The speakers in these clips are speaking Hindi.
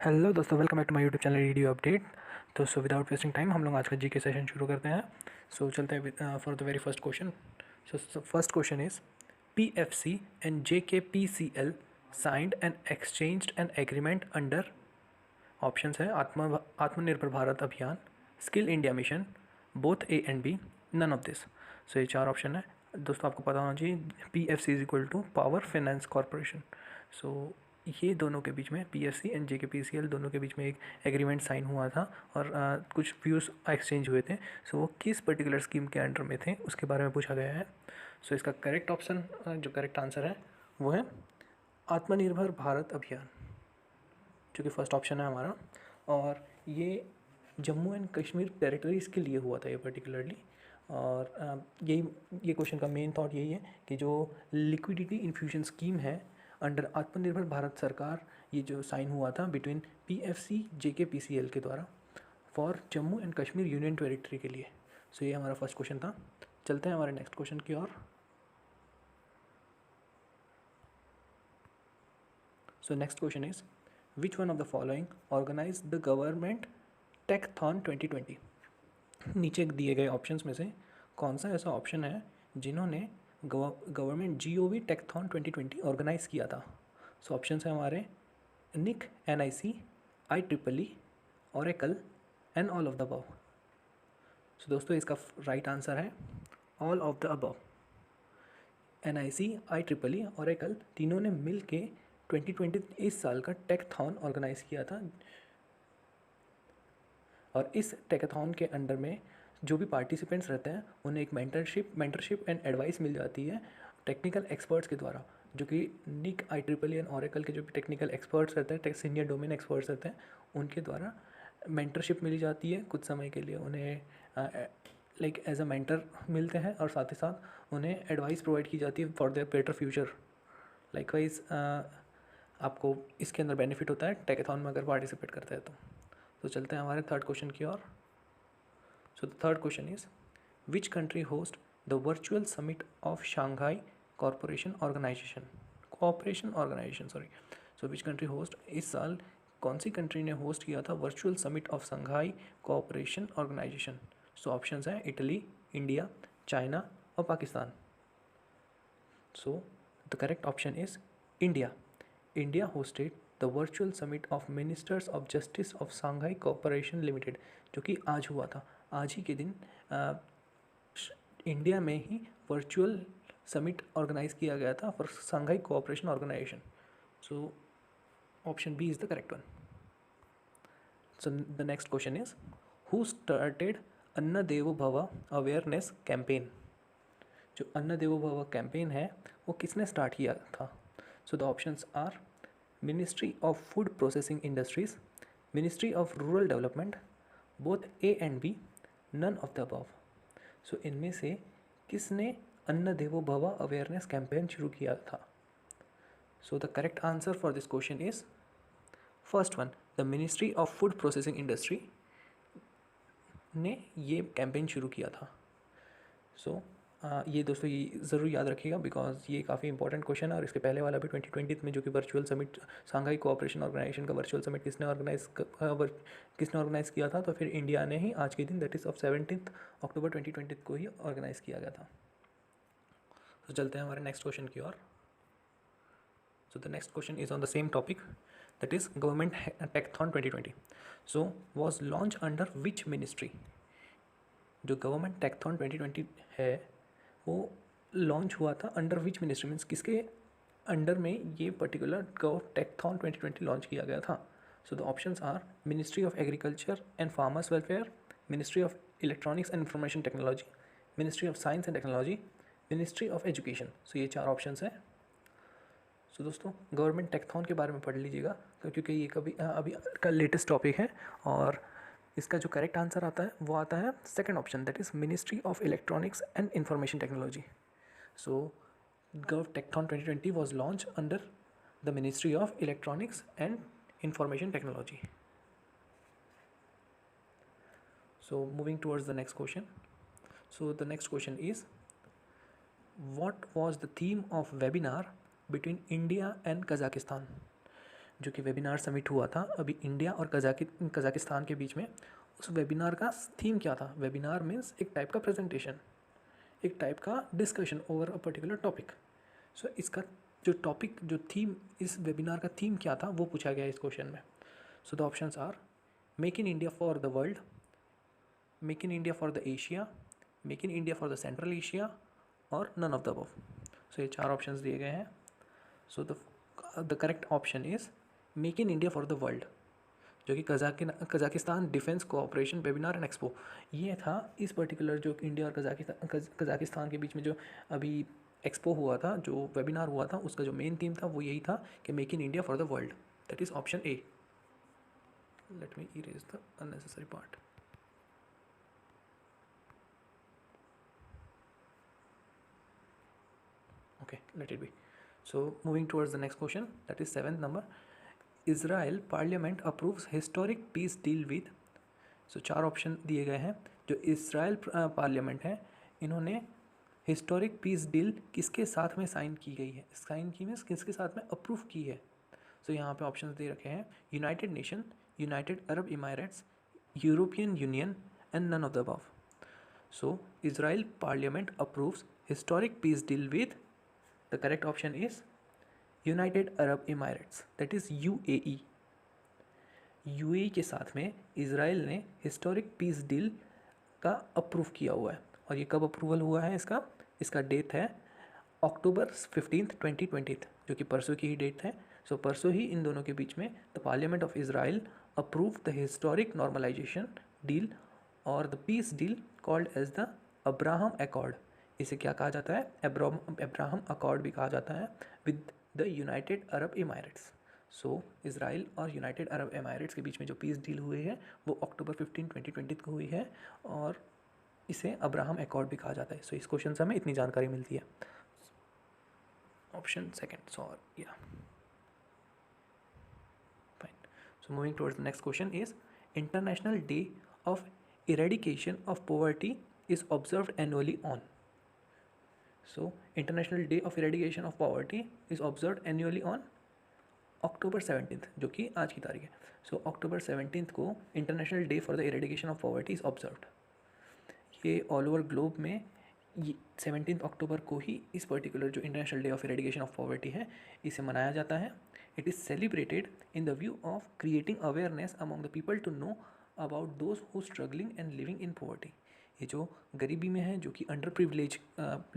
हेलो दोस्तों, welcome back to my YouTube channel radio update. तो विदाउट वेस्टिंग टाइम हम लोग आज का जीके सेशन शुरू करते हैं। चलते हैं for the very first question. First question is PFC and JKPCL signed and exchanged an agreement under. Options है Aatmanirbhar Bharat Abhiyan, skill India mission, both A and B, none of this. ये चार ऑप्शन है दोस्तों। आपको पता होना चाहिए P F C is equal to power finance corporation. ये दोनों के बीच में P F C and J K P C L दोनों के बीच में एक एग्रीमेंट साइन हुआ था और कुछ व्यूज़ एक्सचेंज हुए थे। वो किस पर्टिकुलर स्कीम के अंडर में थे उसके बारे में पूछा गया है। इसका करेक्ट ऑप्शन जो करेक्ट आंसर है वो है आत्मनिर्भर भारत अभियान, जो कि फर्स्ट ऑप्शन है हमारा। और ये जम्मू एंड कश्मीर टेरिटरीज़ के लिए हुआ था ये पर्टिकुलरली। और ये क्वेश्चन का मेन थॉट यही है कि जो लिक्विडिटी इन्फ्यूजन स्कीम है अंडर आत्मनिर्भर भारत सरकार, ये जो साइन हुआ था बिटवीन पीएफसी जेकेपीसीएल के द्वारा for Jammu and Kashmir union territory के लिए। ये हमारा फर्स्ट क्वेश्चन था। चलते हैं हमारे नेक्स्ट क्वेश्चन की ओर। Next question is which one of the following organize the government techathon 2020। नीचे दिए गए ऑप्शंस में से कौन सा ऐसा ऑप्शन है जिन्होंने गवर्नमेंट जीओवी टेकथॉन 2020 ऑर्गेनाइज किया था। ऑप्शंस हैं हमारे NIC, NIC, IEEE, Oracle and all of the above. दोस्तों इसका राइट आंसर है all of the above. NIC, IEEE, Oracle तीनों ने मिल के 2020 इस साल का टेकथॉन ऑर्गेनाइज किया था। और इस टेकाथॉन के अंडर में जो भी पार्टिसिपेंट्स रहते हैं उन्हें एक मेंटरशिप एंड एडवाइस मिल जाती है टेक्निकल एक्सपर्ट्स के द्वारा, जो कि निक, IEEE एंड ओरेकल के जो भी टेक्निकल एक्सपर्ट्स रहते हैं, सीनियर डोमेन एक्सपर्ट्स रहते हैं, उनके द्वारा मेंटरशिप मिली जाती है कुछ समय के लिए। उन्हें लाइक एज अ मेंटर मिलते हैं और साथ ही साथ उन्हें एडवाइस प्रोवाइड की जाती है for their better future. Likewise आपको इसके अंदर बेनिफिट होता है टेकाथॉन में अगर पार्टिसिपेट करते हैं तो चलते हैं हमारे थर्ड क्वेश्चन की ओर। The third question is which country host the virtual summit of Shanghai corporation organization which country host, इस साल कौन सी कंट्री ने होस्ट किया था virtual summit of Shanghai cooperation organization. Options हैं इटली, इंडिया, चाइना और Pakistan. The correct option is India. India hosted the virtual summit of ministers of justice of Shanghai Cooperation Limited, जो कि आज हुआ था। आज ही के दिन इंडिया में ही वर्चुअल समिट ऑर्गेनाइज किया गया था for Shanghai cooperation organization. Option B is the correct one. The next question is who started Anna Devo Bhava awareness campaign. जो अन्ना देवो भव कैंपेन है वो किसने स्टार्ट किया था। The options are Ministry of Food Processing Industries, Ministry of Rural Development, both A and B, none of the above. इनमें से किसने अन्न देवो भव अवेयरनेस कैंपेन शुरू किया था। The correct answer for this question is first one, the ministry of food processing industry ने ये कैंपेन शुरू किया था। ये दोस्तों ये ज़रूर याद रखिएगा बिकॉज ये काफ़ी इंपॉर्टेंट क्वेश्चन है। और इसके पहले वाला भी 2020 में जो कि virtual summit Shanghai cooperation organisation का वर्चुअल समिट किसने ऑर्गेनाइज किया था, तो फिर इंडिया ने ही आज के दिन दैट इज़ ऑफ 17 अक्टूबर 2020 को ही ऑर्गेनाइज किया गया था। चलते हैं हमारे नेक्स्ट क्वेश्चन की ओर। The next question is on the same topic, that is government techathon 2020 was launch under which ministry. जो गवर्नमेंट टेकथॉन 2020 है वो लॉन्च हुआ था अंडर विच मिनिस्ट्री, मीन्स किसके अंडर में ये पर्टिकुलर टेकथॉन 2020 लॉन्च किया गया था। The options are ministry of agriculture and farmers welfare, ministry of electronics and information technology, ministry of science and technology, ministry of education. ये चार ऑप्शंस हैं। दोस्तों गवर्नमेंट टेकथॉन के बारे में पढ़ लीजिएगा क्योंकि ये अभी का लेटेस्ट टॉपिक है। और इसका जो करेक्ट आंसर आता है वो आता है second option, that is ministry of electronics and information technology. Gov techathon 2020 was launch under the ministry of electronics and information technology. Moving towards the next question. The next question is what was the theme of webinar between India and Kazakhstan। जो कि वेबिनार समिट हुआ था अभी इंडिया और कजाकिस्तान के बीच में, उस वेबिनार का थीम क्या था? वेबिनार मीन्स एक टाइप का प्रेजेंटेशन, एक टाइप का discussion over a particular topic. So इसका जो टॉपिक, जो थीम, इस वेबिनार का थीम क्या था वो पूछा गया है इस क्वेश्चन में। So the options are make in India for the world, make in India for the Asia, make in India for the central Asia और none of the above. So ये 4 ऑप्शंस दिए गए हैं। So the correct option is make in India for the world, जो कि Kazakhstan defence cooperation webinar and expo, ये था इस पर्टिकुलर जो इंडिया और कजाकिस्तान के बीच में जो अभी एक्सपो हुआ था, जो वेबिनार हुआ था, उसका जो मेन थीम था वो यही था कि make in India for the world. That is option A. Let me erase the unnecessary part. Okay, let it be. So moving towards the next question, that is 7th number. Israel Parliament approves historic peace deal with, so 4 option दिए गए हैं। जो इसराइल पार्लियामेंट है, इन्होंने हिस्टोरिक पीस डील किसके साथ में साइन की गई है? साइन की मीन्स किसके साथ में अप्रूव की है? सो यहाँ पे ऑप्शन दे रखे हैं United Nation, United Arab Emirates, European Union and none of the above. So Israel parliament approves historic peace deal with, the correct option is United Arab Emirates, that is UAE। UAE के साथ में इसराइल ने हिस्टोरिक पीस डील का अप्रूव किया हुआ है। और ये कब अप्रूवल हुआ है इसका डेट है अक्टूबर 15, 2020, जो कि परसों की ही डेट है। सो परसों ही इन दोनों के बीच में the parliament of Israel approve the historic normalisation deal और the peace deal called as the Abraham accord. इसे क्या कहा जाता है? अब्राहम अकॉर्ड भी कहा जाता है, with the United Arab Emirates. So Israel और यूनाइटेड अरब एमारेट्स के बीच में जो पीस डील हुई है वो अक्टूबर 15, 2020 को हुई है और इसे अब्राहम एकॉर्ड भी कहा जाता है। सो इस क्वेश्चन से हमें इतनी जानकारी मिलती है। ऑप्शन सेकंड, सॉरी, या fine. So moving towards the next question is international day of eradication of poverty is observed annually on. So international day of eradication of poverty is observed annually on October 17, जो कि आज की तारीख है। सो अक्टूबर 17 को international day for the eradication of poverty is observed. ये ऑल ओवर ग्लोब में 17 अक्टूबर को ही इस पर्टिकुलर जो international day of eradication of poverty है इसे मनाया जाता है। It is celebrated in the view of creating awareness among the people to know about those who struggling and living in poverty. ये जो गरीबी में है, जो कि अंडर प्रिविलेज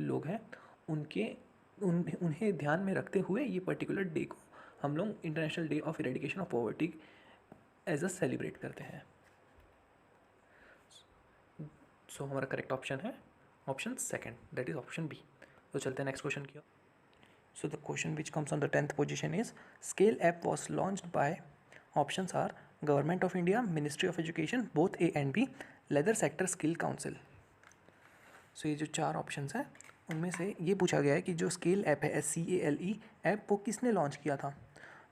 लोग हैं, उन्हें ध्यान में रखते हुए ये पर्टिकुलर डे को हम लोग international day of eradication of poverty as a celebrate करते हैं। सो हमारा करेक्ट ऑप्शन है option second, that is option B. तो चलते हैं नेक्स्ट क्वेश्चन की। So the question which comes on the 10th position is scale app was launched by, options are government of India, ministry of education, both A and B, leather sector skill council. So ये जो 4 ऑप्शंस हैं उनमें से ये पूछा गया है कि जो स्केल ऐप है SCALE ऐप वो किसने लॉन्च किया था।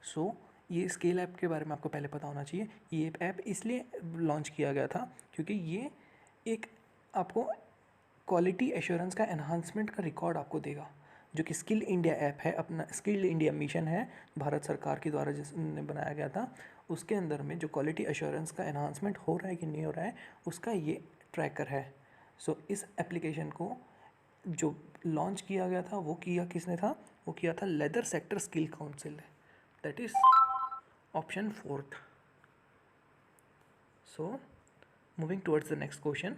सो ये स्केल ऐप के बारे में आपको पहले पता होना चाहिए। ये ऐप इसलिए लॉन्च किया गया था क्योंकि ये एक आपको क्वालिटी एश्योरेंस का एनहांसमेंट का रिकॉर्ड आपको देगा, जो कि स्किल इंडिया ऐप है, अपना स्किल इंडिया मिशन है भारत सरकार के द्वारा जिसने बनाया गया था। उसके अंदर में जो क्वालिटी एश्योरेंस का एनहांसमेंट हो रहा है कि नहीं हो रहा है उसका ये ट्रैकर है। सो इस एप्लीकेशन को जो लॉन्च किया गया था वो किया किसने था? वो किया था leather sector skill council, that is option 4th। So moving towards the next question.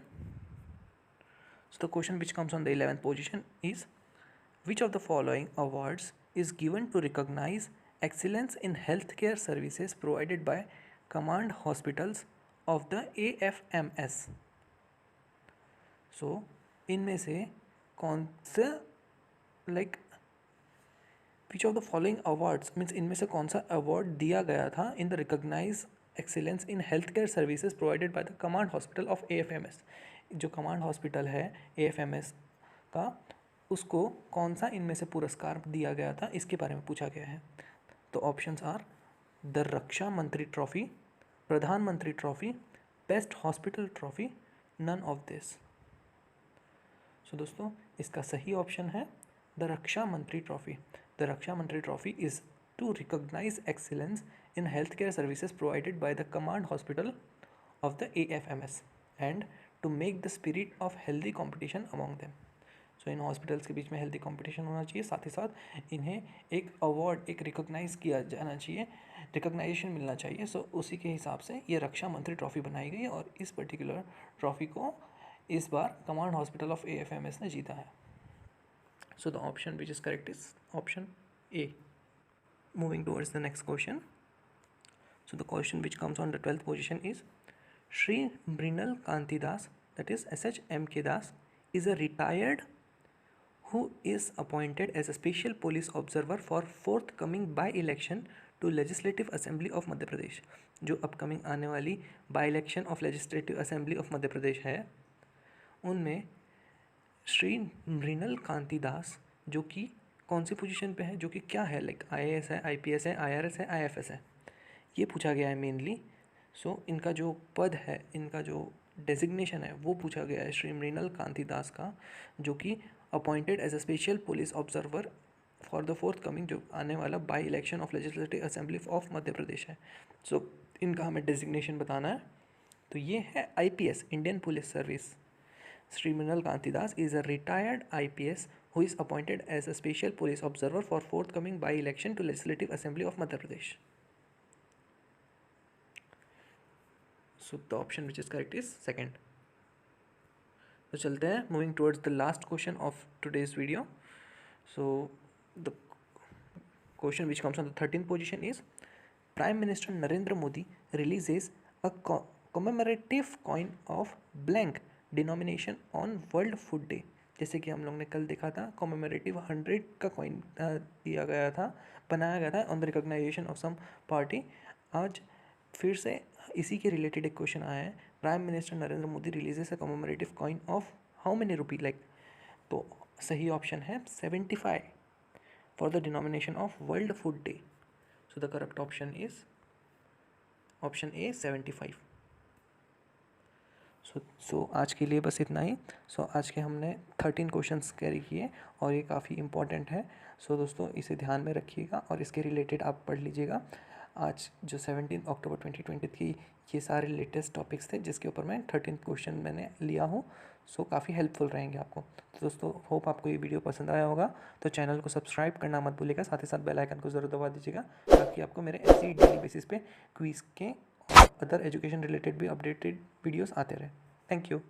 So the question which comes on the 11th position is which of the following awards is given to recognize excellence in healthcare services provided by command hospitals of the AFMS? So इनमें से कौन सा which of the following awards means इनमें से कौन सा अवार्ड दिया गया था in the recognise excellence in health care services provided by the command hospital of AFMS। जो कमांड हॉस्पिटल है AFMS का, उसको कौन सा इनमें से पुरस्कार दिया गया था, इसके बारे में पूछा गया है। तो options are the Raksha Mantri trophy, Pradhanmantri trophy, best hospital trophy, none of this. So दोस्तों इसका सही ऑप्शन है the Raksha Mantri trophy. The Raksha Mantri trophy is to recognise excellence in healthcare services provided by the command hospital of the AFMS and to make the spirit of healthy competition among them. So in hospitals के बीच में हेल्दी कंपटीशन होना चाहिए, साथ ही साथ इन्हें एक अवार्ड, एक रिकॉग्नाइज किया जाना चाहिए, रिकॉग्नाइजेशन मिलना चाहिए. सो उसी के हिसाब से ये रक्षा मंत्री ट्रॉफी बनाई गई और इस पर्टिकुलर ट्रॉफी को इस बार कमांड हॉस्पिटल ऑफ AFMS ने जीता है. So the option which is correct is option A. Moving towards the next question. So the question which comes on the 12th position is Shri Mrinal Kanti Das, that is SHMK Das, is a retired who is appointed as a special police observer for forthcoming by-election to Legislative Assembly of Madhya Pradesh. जो अपकमिंग आने वाली by election of legislative assembly of Madhya Pradesh है, उनमें श्री मृणाल कांति दास जो कि कौन सी पोजीशन पे है, जो कि क्या है, लाइक IAS है, IPS है, IRS है, IFS है, ये पूछा गया है मेनली. सो इनका जो पद है, इनका जो डेजिग्नेशन है वो पूछा गया है श्री मृणाल कांति दास का, जो कि appointed as a special police observer for the fourth coming, जो आने वाला by election of legislative assembly of Madhya Pradesh है. सो इनका हमें डेजिग्नेशन बताना है. तो ये है IPS, Indian police service. Sri Mrinal Kanti Das is a retired IPS who is appointed as a special police observer for forthcoming by-election to Legislative Assembly of Madhya Pradesh. So the option which is correct is second. तो चलते हैं moving towards the last question of today's video. So the question which comes on the 13th position is Prime Minister Narendra Modi releases a commemorative coin of blank denomination on world food day. जैसे कि हम लोग ने कल देखा था, कॉमेमोरेटिव 100 का कॉइन दिया गया था, बनाया गया था on the recognition of some party. आज फिर से इसी के रिलेटेड एक क्वेश्चन आया है. Prime minister Narendra Modi releases a commemorative coin of how many rupee, like. तो सही ऑप्शन है 75 for the denomination of world food day. So the correct option is option A, 75. सो आज के लिए बस इतना ही. आज के हमने 13 क्वेश्चंस कैरी किए और ये काफ़ी इंपॉर्टेंट है. दोस्तों इसे ध्यान में रखिएगा और इसके रिलेटेड आप पढ़ लीजिएगा. आज जो 17 अक्टूबर 2020 की ये सारे लेटेस्ट टॉपिक्स थे जिसके ऊपर मैं 13 क्वेश्चन मैंने लिया हूँ. काफ़ी हेल्पफुल रहेंगे आपको. दोस्तों होप आपको ये वीडियो पसंद आया होगा. तो चैनल को सब्सक्राइब करना मत भूलिएगा, साथ ही साथ बेल आइकन को ज़रूर दबा दीजिएगा ताकि आपको मेरे ऐसे ही डेली बेसिस पे क्विज़ के और अदर एजुकेशन रिलेटेड भी अपडेटेड वीडियोस आते रहे. Thank you.